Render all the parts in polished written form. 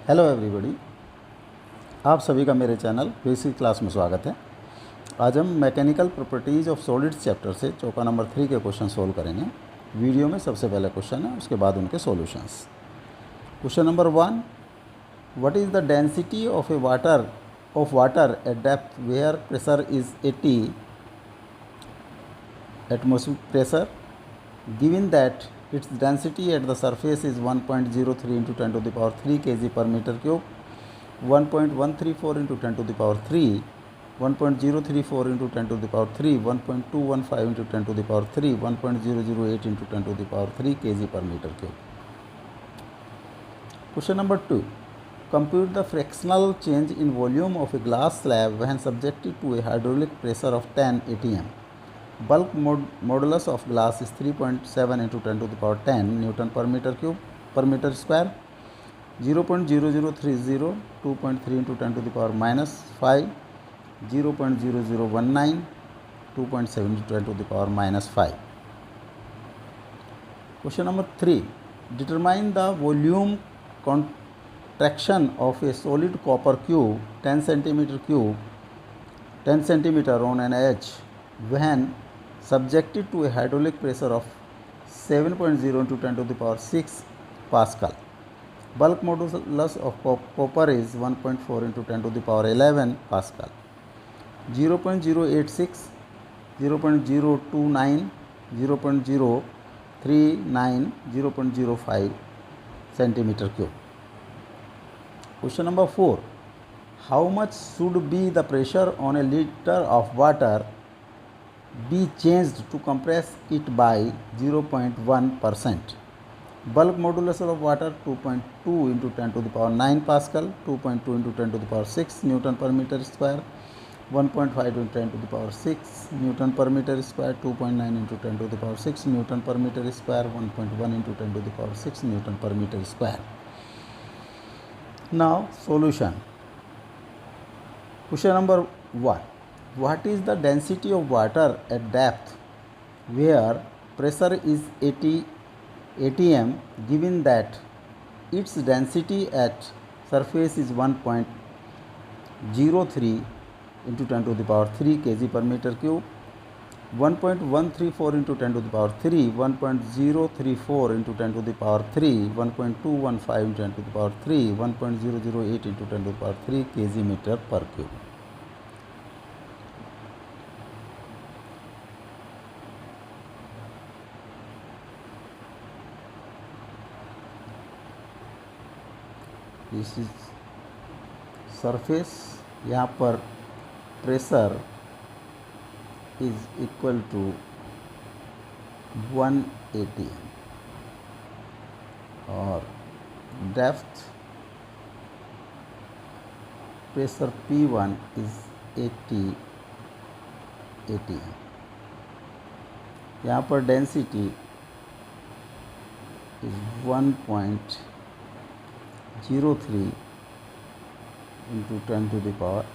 Hello everybody, आप सभी का मेरे चैनल बेसिक क्लास में स्वागत है। आज हम mechanical properties of solids chapter से चौका नंबर 3 के क्वेश्चन सोल्व करेंगे। वीडियो में सबसे पहले क्वेश्चन है, उसके बाद उनके solutions. Question number 1, what is the density of water at depth where pressure is 80 atmospheric pressure, given that its density at the surface is 1.03 into 10 to the power 3 kg per meter cube, 1.134 into 10 to the power 3, 1.034 into 10 to the power 3, 1.215 into 10 to the power 3, 1.008 into 10 to the power 3 kg per meter cube. Question number 2. Compute the fractional change in volume of a glass slab when subjected to a hydraulic pressure of 10 atm. Bulk modulus of glass is 3.7 into 10 to the power 10 Newton per meter cube per meter square. 0.0030, 2.3 into 10 to the power minus 5, 0.0019, 2.7 into 10 to the power minus 5. Question number 3. Determine the volume contraction of a solid copper cube 10 centimeter on an edge when subjected to a hydraulic pressure of 7.0 into 10 to the power 6 Pascal. Bulk modulus of copper is 1.4 into 10 to the power 11 Pascal. 0.086, 0.029, 0.039, 0.05 centimeter cube. Question number 4. How much should be the pressure on a liter of water be changed to compress it by 0.1%? Bulk modulus of water 2.2 into 10 to the power 9 Pascal, 2.2 into 10 to the power 6 Newton per meter square, 1.5 into 10 to the power 6 Newton per meter square, 2.9 into 10 to the power 6 Newton per meter square, 1.1 into 10 to the power 6 Newton per meter square. Now solution. Question number 1. What is the density of water at depth where pressure is 80 atm, given that its density at surface is 1.03 into 10 to the power 3 kg per meter cube, 1.134 into 10 to the power 3, 1.034 into 10 to the power 3, 1.215 into 10 to the power 3, 1.008 into 10 to the power 3 kg meter per cube. This is surface, यहाँ पर pressure is equal to 180 और depth pressure P1 is 80 atm. यहाँ पर density is 1.03 into 10 to the power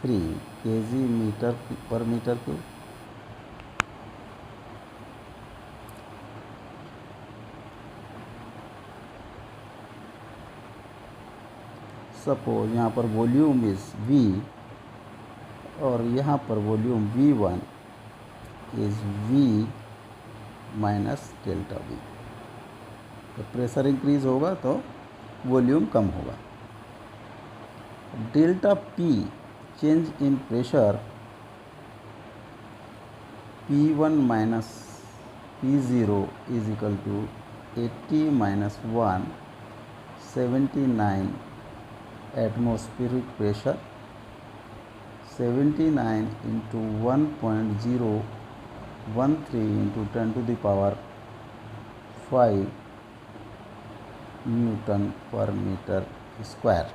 3 kg meter per meter cube. Suppose यहाँ पर volume is V और यहाँ पर volume V1 is V minus delta V. तो pressure increase होगा तो वॉल्यूम कम होगा. Delta P change in pressure P1 minus P0 is equal to 80 minus 1 79 atmospheric pressure 79 into 1.013 into 10 to the power 5 newton per metre square.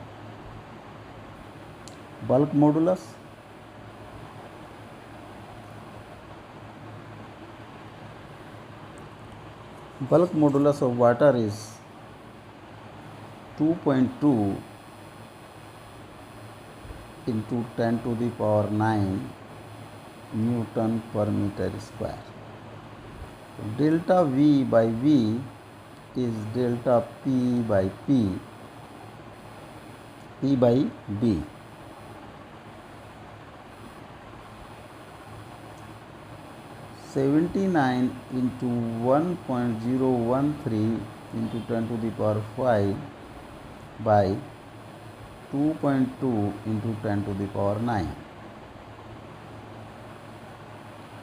Bulk modulus of water is 2.2 into 10 to the power 9 Newton per meter square. Delta V by V is delta P by P E by B. (79 into 1.013 into 10 to the power 5 by 2.2 into 10 to the power 9.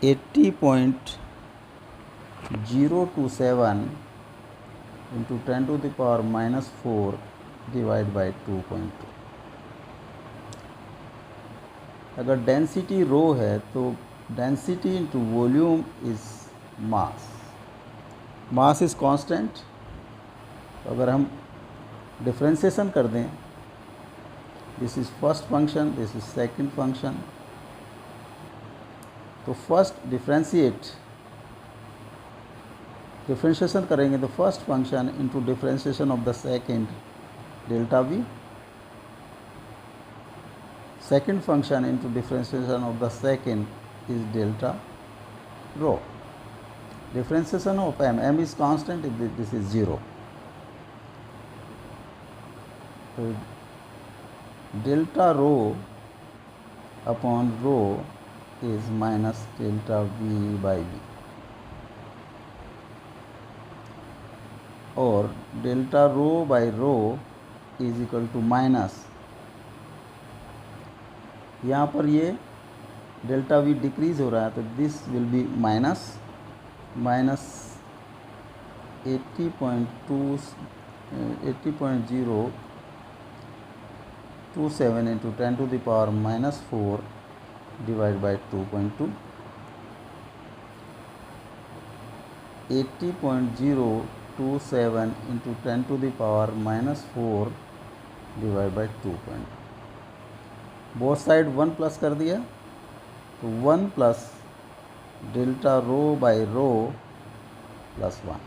80.027 into 10 to the power minus 4 divided by 2.2. अगर density rho है तो density into volume is mass. Mass is constant. तो अगर हम differentiation कर दें, this is first function, this is second function, तो first differentiation करेंगे तो first function into differentiation of the second delta we, second function into differentiation of the second is delta rho. Differentiation of m is constant if this is 0. So delta rho upon rho is minus delta v by v, or delta rho by rho is equal to minus, यहाँ पर ये delta we decrease हो रहा है तो this will be minus 80.027 into 10 to the power minus 4 divide by 2.2. 80.027 into 10 to the power minus 4 divide by 2.2. Both side 1 plus कर दिया तो 1 plus delta rho by rho plus 1.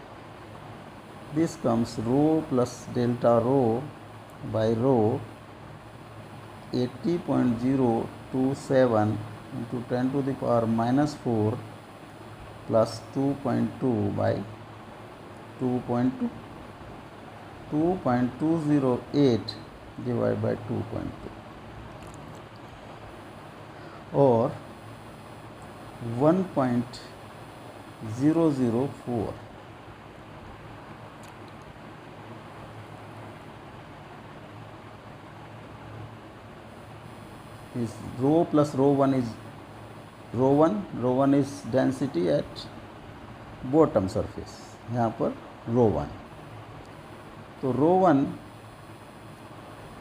This comes rho plus delta rho by rho 80.027 into 10 to the power minus 4 plus 2.2 by 2.2. 2.208 divide by 2.2 और 1.004. is rho plus rho 1 is rho 1 is density at bottom surface. यहाँ पर rho 1, तो rho 1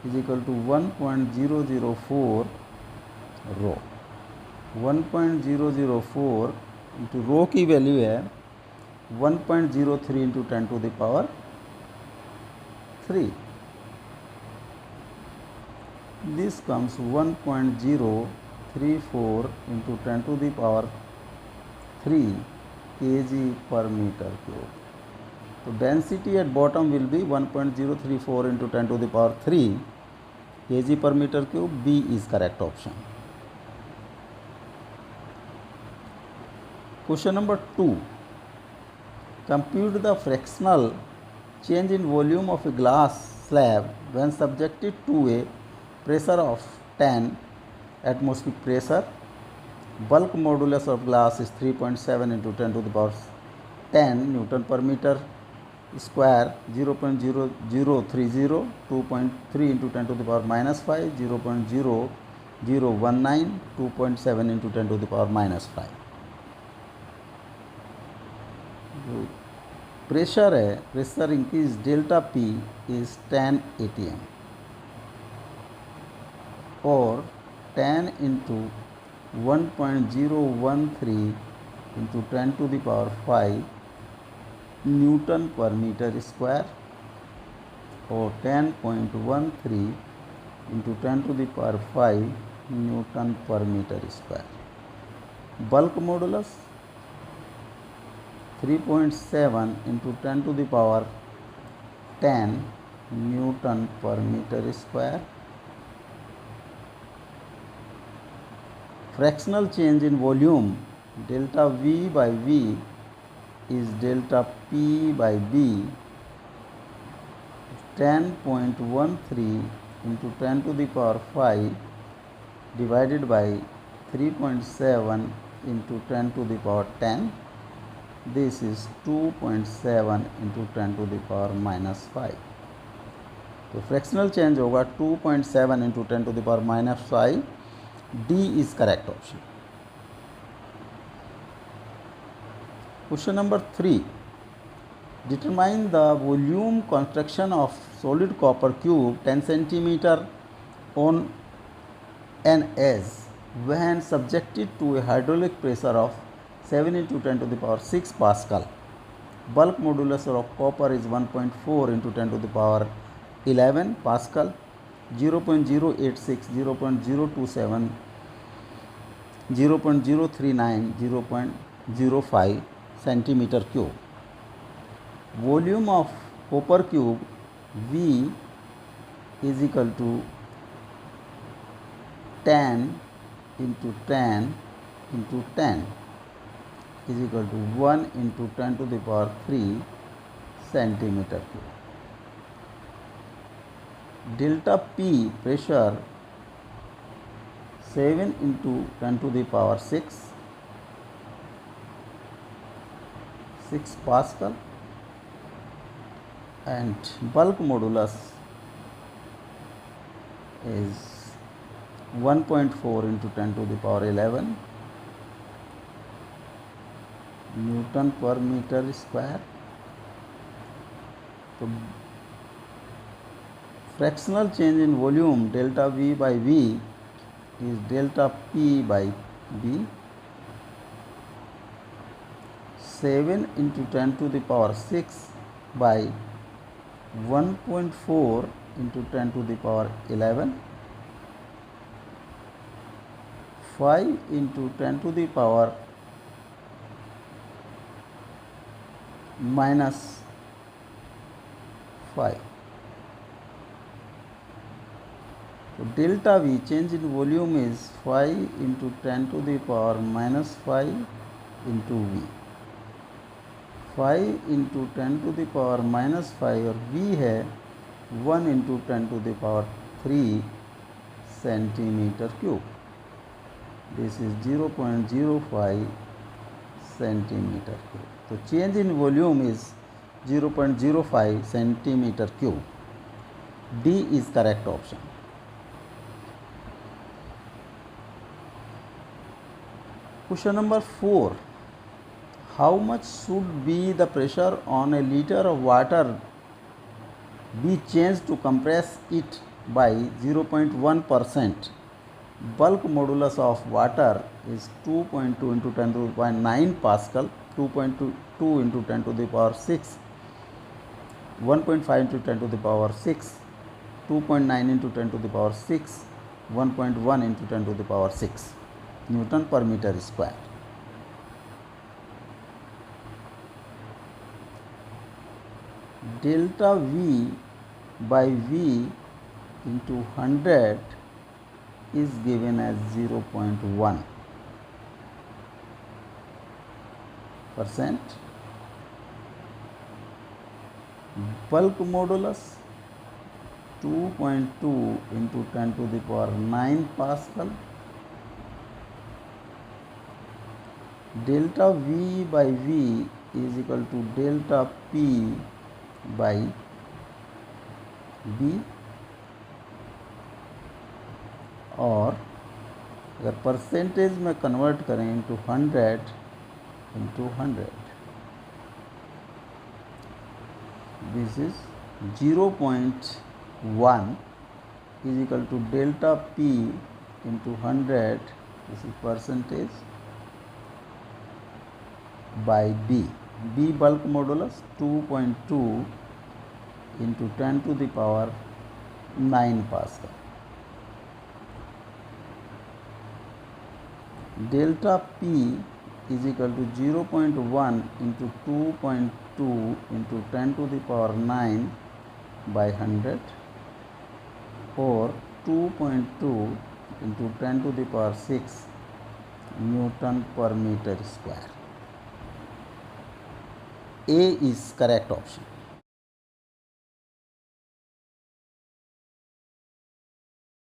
is equal to 1.004 rho. 1.004 into rho की value है 1.03 into 10 to the power 3. This comes 1.034 into 10 to the power 3 kg per meter cube. तो density at bottom will be 1.034 into 10 to the power 3 kg per meter cube. B is correct option. Question number 2. Compute the fractional change in volume of a glass slab when subjected to a pressure of 10 atmospheric pressure. Bulk modulus of glass is 3.7 into 10 to the power 10 Newton per meter square. 0.0030, 2.3 into 10 to the power minus 5, 0.0019, 2.7 into 10 to the power minus 5. Pressure है, pressure increase delta P is 10 atm और 10 into 1.013 into 10 to the power 5 newton per metre square और 10.13 into 10 to the power 5 newton per metre square. Bulk modulus 3.7 into 10 to the power 10 Newton per meter square. Fractional change in volume delta V by V is delta P by B. 10.13 into 10 to the power 5 divided by 3.7 into 10 to the power 10. This is 2.7 into 10 to the power minus 5. तो fractional change होगा 2.7 into 10 to the power minus 5. D is correct option. Question number 3. Determine the volume construction of solid copper cube 10 centimetre on an edge when subjected to a hydraulic pressure of 7 into 10 to the power 6 Pascal. Bulk modulus of copper is 1.4 into 10 to the power 11 Pascal. 0.086, 0.027, 0.039, 0.05 centimeter cube. Volume of copper cube V is equal to 10 into 10 into 10 is equal to 1 into 10 to the power 3 centimeter cube. Delta P pressure 7 into 10 to the power 6 Pascal, and bulk modulus is 1.4 into 10 to the power 11 Newton per meter square. तो fractional change in volume delta V by V is delta P by B. 7 into 10 to the power 6 by 1.4 into 10 to the power 11. 5 into 10 to the power minus 5. So delta V change in volume is 5 into 10 to the power minus 5 into V. 5 into 10 to the power minus 5 और V है 1 into 10 to the power 3 centimeter cube. This is 0.05 centimeter cube. So change in volume is 0.05 centimeter cube. D is correct option. Question number 4. How much should be the pressure on a liter of water be changed to compress it by 0.1%? Bulk modulus of water is 2.2 into 10 to the power 9 Pascal, 2.2 into 10 to the power 6, 1.5 into 10 to the power 6, 2.9 into 10 to the power 6, 1.1 into 10 to the power 6 Newton per meter square. Delta V by V into 100 is given as 0.1%. Bulk modulus 2.2 into 10 to the power 9 Pascal. Delta V by V is equal to delta P by B, और अगर percentage में convert करें into 100 into 100, this is 0.1 is equal to delta P into 100, this is percentage, by B. B bulk modulus 2.2 into 10 to the power 9 Pascal. Delta P is equal to 0.1 into 2.2 into 10 to the power 9 by 100, or 2.2 into 10 to the power 6 Newton per meter square. A is correct option.